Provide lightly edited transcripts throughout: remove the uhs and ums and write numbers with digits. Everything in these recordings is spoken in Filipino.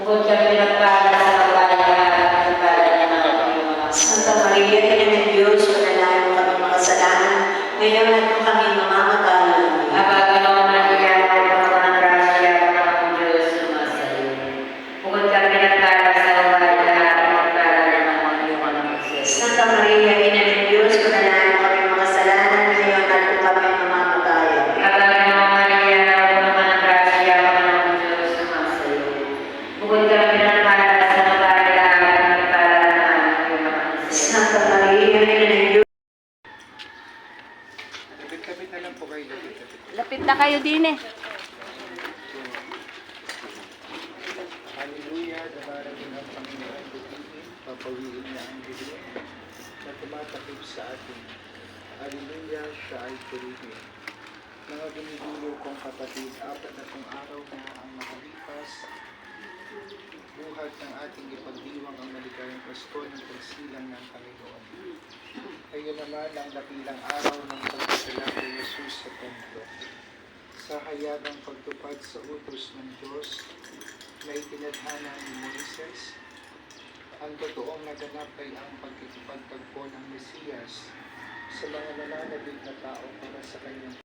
Bukod kang pinagpala sa babae lahat at pinagpala niya ng iyong mga anak. Santa Maria, Ina ng Diyos, manalangin mo kami makasalanan, ngayon at kung kami mamamatay. Aba, Ginoong Maria, puno ka ng grasya, Panginoong Diyos, sumasa iyo. Bukod kang pinagpala sa babae lahat at pinagpala niya ng iyong anak, Jesus. Santa Maria, Ina ng Diyos, manalangin mo kami makasalanan, ngayon at kung kami mamamatay. Aba, Ginoong Maria, puno ka ng grasya, Panginoong Diyos, sumasa iyo. Bukod kang pinagpala sa babae lahat at pinagpala niya ng iyong anak, Jesus. Santa Maria, Ina ng Diyos, Lapit-lapit na lang po kayo, lapit-lapit. Lapit na kayo din eh. Hallelujah, darating ang Panginoon butihin, papawiin niya ang dilim na tumatakip sa atin. Hallelujah, siya ay purihin. Mga ginigiliw kong kapatid, 40 araw na ang nakalipas, buhat ng ating ipagdiwang ang maligayang Pasko ng pagsilang ng Panginoon. Ngayon naman ang napilang araw ng pagdadala kay Jesus sa templo. Sa hayagang pagtupad sa utos ng Diyos na itinadhana ni Moises, ang totoong naganap ay ang pagkikipagtagpo ng Mesiyas sa mga nananabig na tao para sa kanyang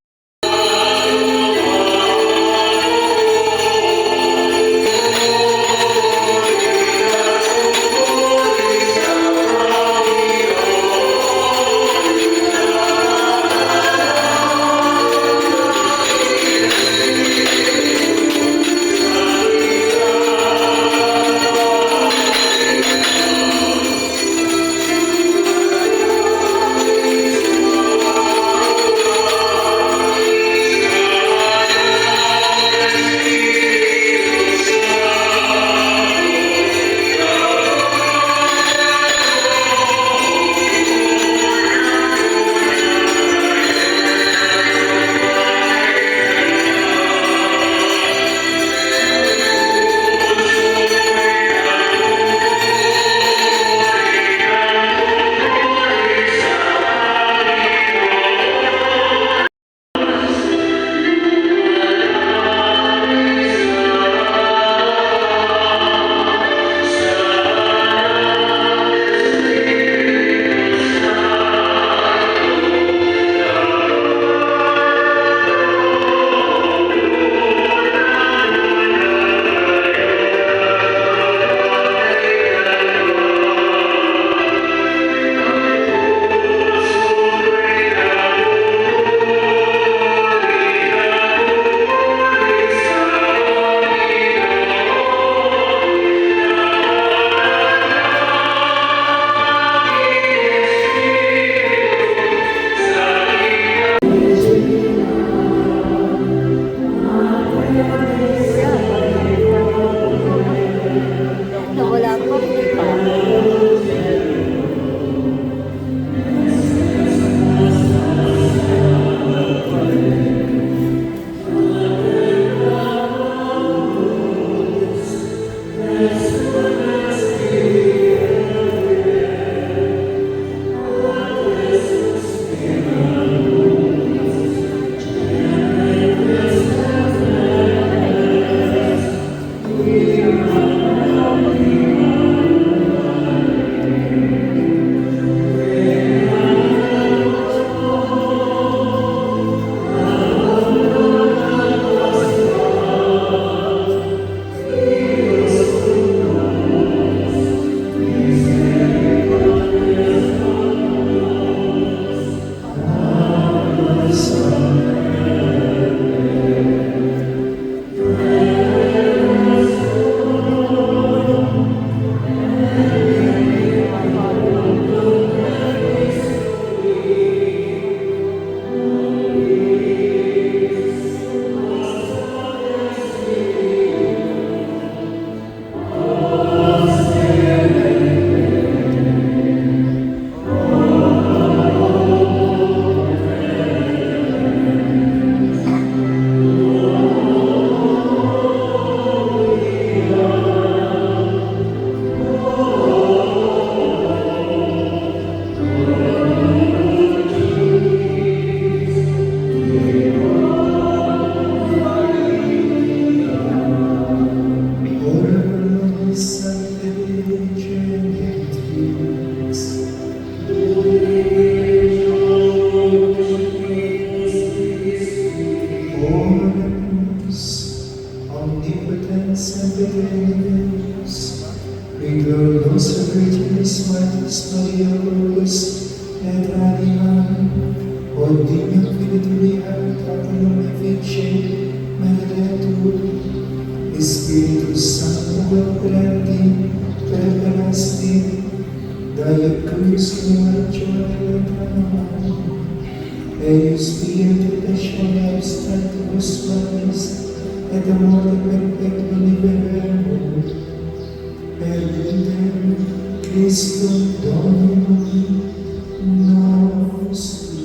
omnipotence and benevolence, we gloriosa Virginis Martis Maria Corpus et Anima, Ordinio Filitulia Tatanum Efficie, Benedettur, Spiritus Sancto Operandi, Perpetuasti, Daia Cruz Clementia et Spiritu Passionem Sanctus Maris, et amore perpetuum liberemur, per vivere Christum Dominum nostrum.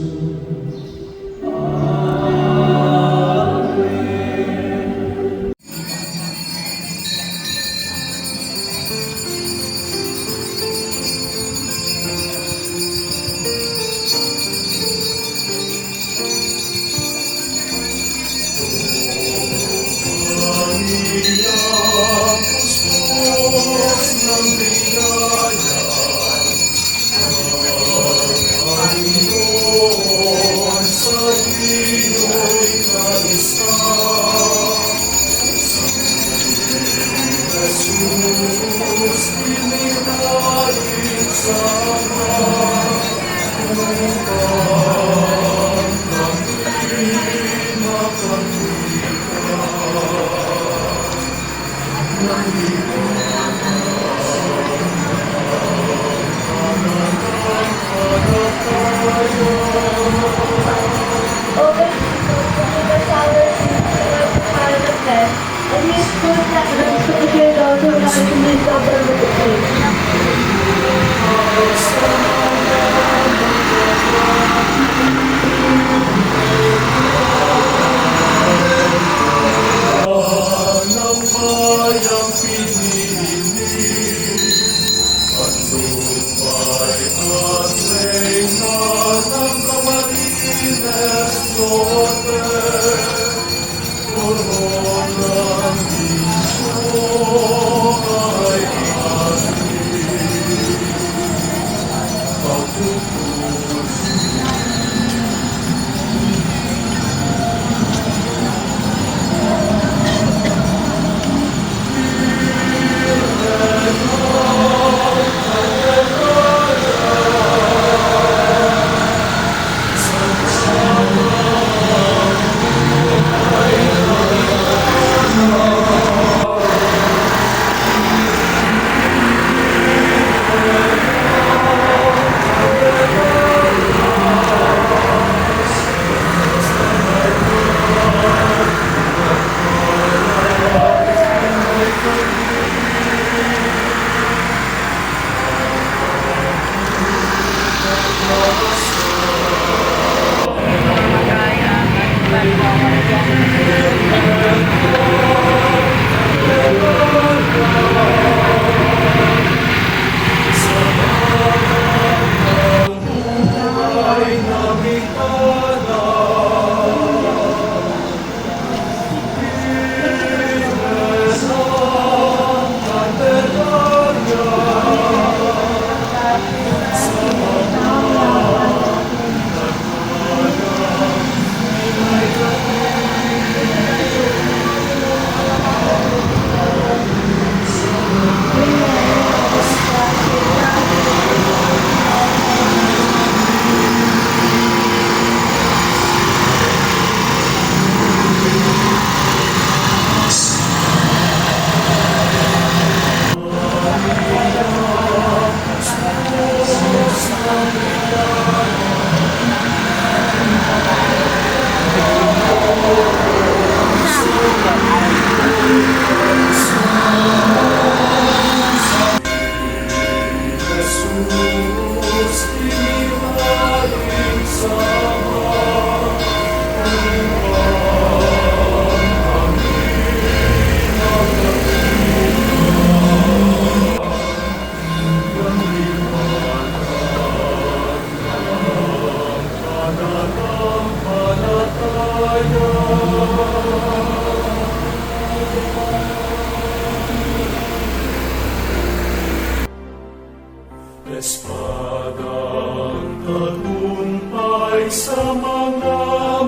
Espadang tagumpay sa mga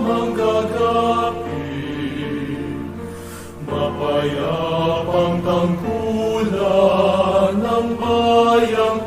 manggagapi, mapay Pagpapatulan ng bayang